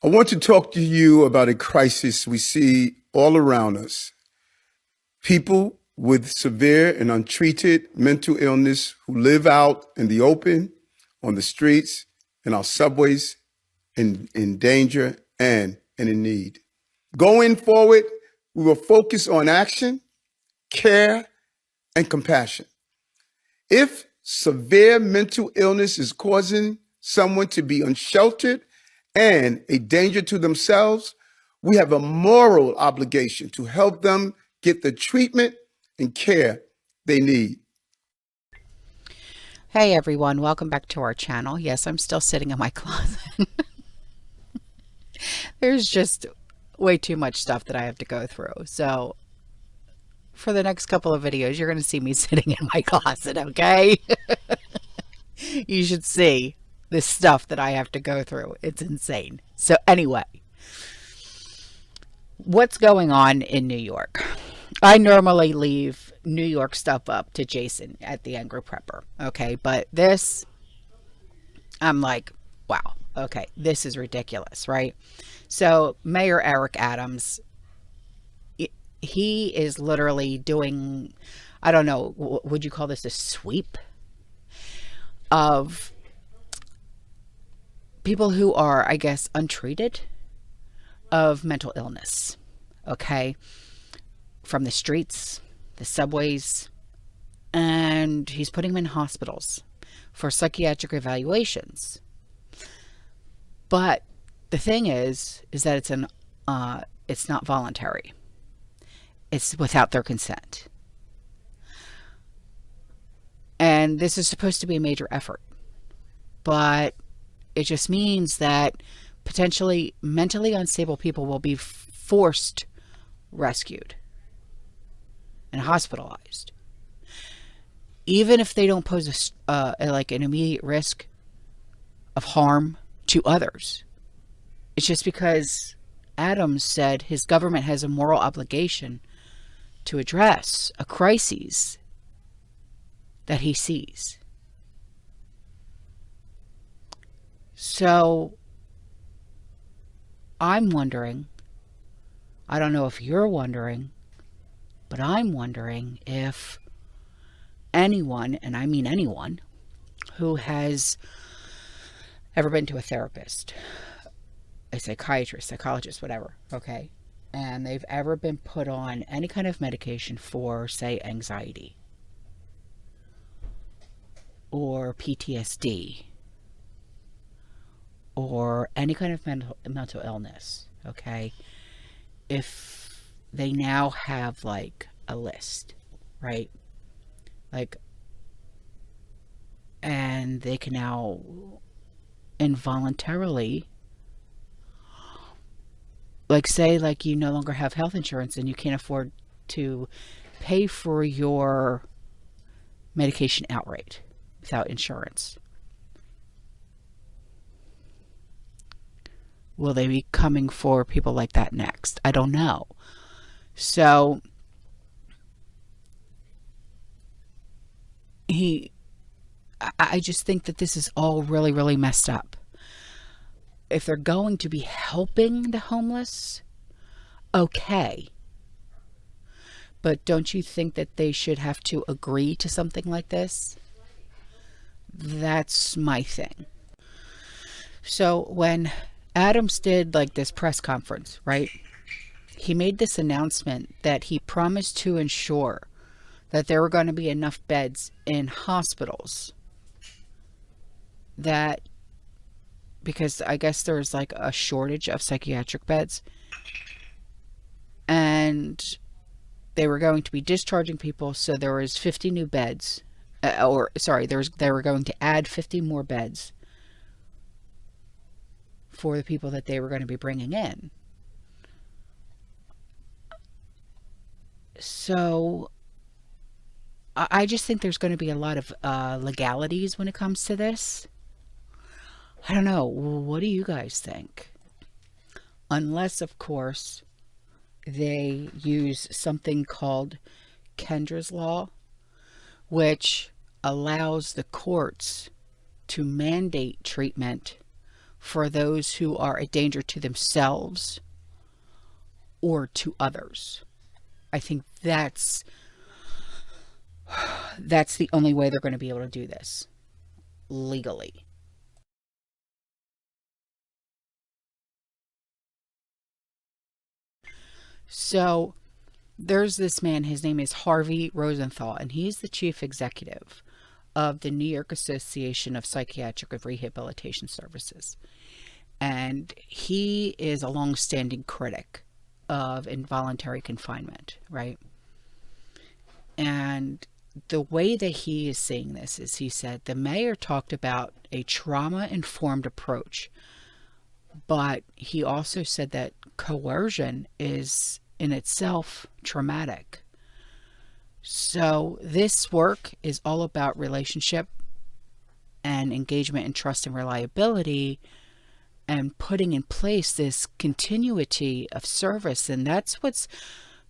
I want to talk to you about a crisis we see all around us. People with severe and untreated mental illness who live out in the open, on the streets, in our subways, in danger and in need. Going forward, we will focus on action, care, and compassion. If severe mental illness is causing someone to be unsheltered and a danger to themselves, we have a moral obligation to help them get the treatment and care they need. Hey everyone, welcome back to our channel. Yes, I'm still sitting in my closet. There's just way too much stuff that I have to go through. So for the next couple of videos, you're going to see me sitting in my closet, okay? You should see this stuff that I have to go through. It's insane. So anyway, what's going on in New York? I normally leave New York stuff up to Jason at the Angry Prepper, okay? But this, I'm like, wow, okay, this is ridiculous, right? So Mayor Eric Adams, he is literally doing, I don't know, would you call this a sweep of people who are, I guess, untreated of mental illness, okay? From the streets, the subways, and he's putting them in hospitals for psychiatric evaluations. But the thing is that it's not voluntary. It's without their consent. And this is supposed to be a major effort. But it just means that potentially mentally unstable people will be forced rescued and hospitalized, even if they don't pose like an immediate risk of harm to others. It's just because Adams said his government has a moral obligation to address a crisis that he sees. So I'm wondering, I don't know if you're wondering, but I'm wondering if anyone, and I mean anyone, who has ever been to a therapist, a psychiatrist, psychologist, whatever, okay, and they've ever been put on any kind of medication for, say, anxiety or PTSD or any kind of mental illness, okay, if they now have like a list, right? Like, and they can now involuntarily, like, say, like, you no longer have health insurance and you can't afford to pay for your medication outright without insurance. Will they be coming for people like that next? I don't know. So I just think that this is all really, really messed up. If they're going to be helping the homeless, okay. But don't you think that they should have to agree to something like this? That's my thing. So when Adams did like this press conference, right? He made this announcement that he promised to ensure that there were going to be enough beds in hospitals, that because I guess there's like a shortage of psychiatric beds, and they were going to be discharging people, so there was 50 new beds, they were going to add 50 more beds for the people that they were going to be bringing in. So I just think there's going to be a lot of legalities when it comes to this. I don't know. What do you guys think? Unless, of course, they use something called Kendra's Law, which allows the courts to mandate treatment for those who are a danger to themselves or to others. I think that's the only way they're going to be able to do this legally. So there's this man, his name is Harvey Rosenthal, and he's the chief executive of the New York Association of Psychiatric Rehabilitation Services. And he is a long-standing critic of involuntary confinement, right? And the way that he is seeing this is, he said, the mayor talked about a trauma-informed approach, but he also said that coercion is in itself traumatic. So this work is all about relationship and engagement and trust and reliability, and putting in place this continuity of service. And that's what's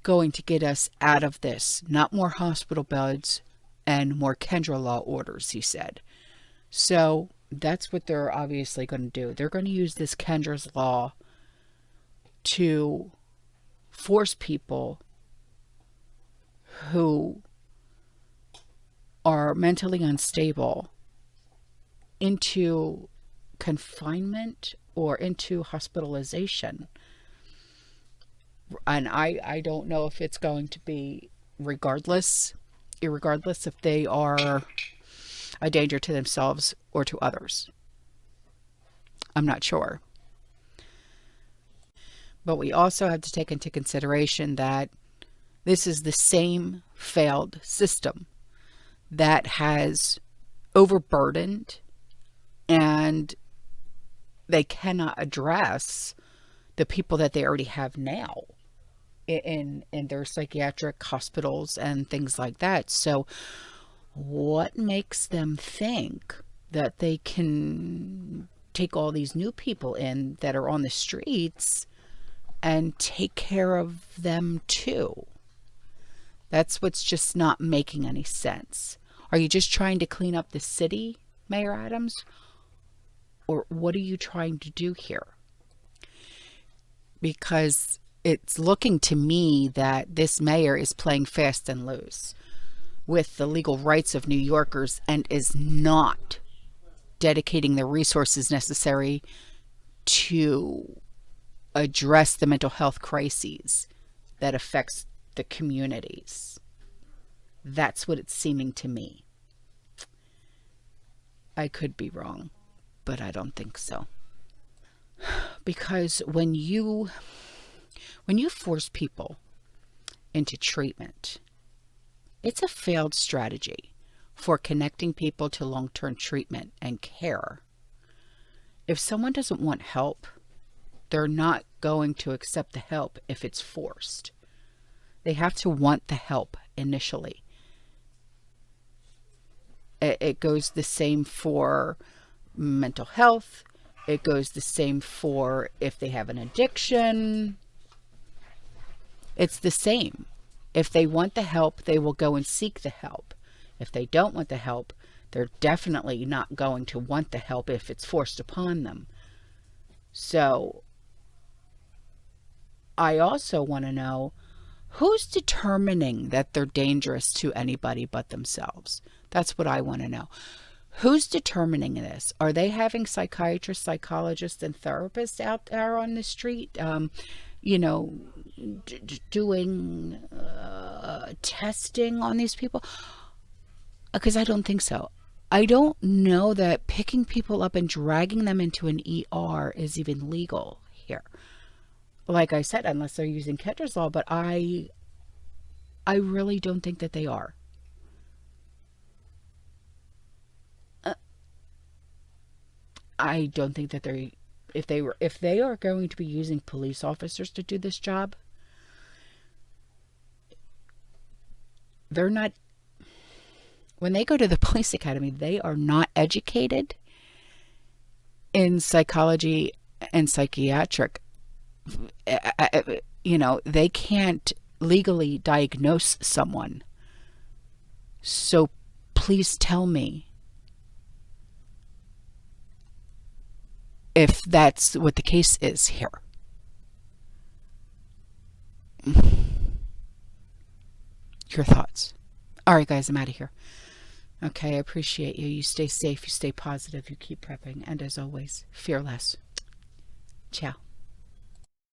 going to get us out of this. Not more hospital beds and more Kendra law orders, he said. So that's what they're obviously going to do. They're going to use this Kendra's law to force people who are mentally unstable into confinement or into hospitalization. And I don't know if it's going to be irregardless if they are a danger to themselves or to others. I'm not sure. But we also have to take into consideration that this is the same failed system that has overburdened, and they cannot address the people that they already have now in their psychiatric hospitals and things like that. So what makes them think that they can take all these new people in that are on the streets and take care of them too? That's what's just not making any sense. Are you just trying to clean up the city, Mayor Adams? Or what are you trying to do here? Because it's looking to me that this mayor is playing fast and loose with the legal rights of New Yorkers and is not dedicating the resources necessary to address the mental health crises that affects the communities. That's what it's seeming to me. I could be wrong, but I don't think so. Because when you force people into treatment, it's a failed strategy for connecting people to long-term treatment and care. If someone doesn't want help, they're not going to accept the help if it's forced. They have to want the help initially. It goes the same for mental health. It goes the same for if they have an addiction. It's the same. If they want the help, they will go and seek the help. If they don't want the help, they're definitely not going to want the help if it's forced upon them. So I also want to know, who's determining that they're dangerous to anybody but themselves? That's what I want to know. Who's determining this? Are they having psychiatrists, psychologists, and therapists out there on the street, doing testing on these people? Because I don't think so. I don't know that picking people up and dragging them into an ER is even legal here. Like I said, unless they're using Kendra's law, but I really don't think that they are. I don't think that if they are going to be using police officers to do this job, they're not, when they go to the police academy, they are not educated in psychology and psychiatric. They can't legally diagnose someone. So please tell me, if that's what the case is here. Your thoughts. All right, guys, I'm out of here. Okay, I appreciate you. You stay safe, you stay positive, you keep prepping, and as always, fear less. Ciao.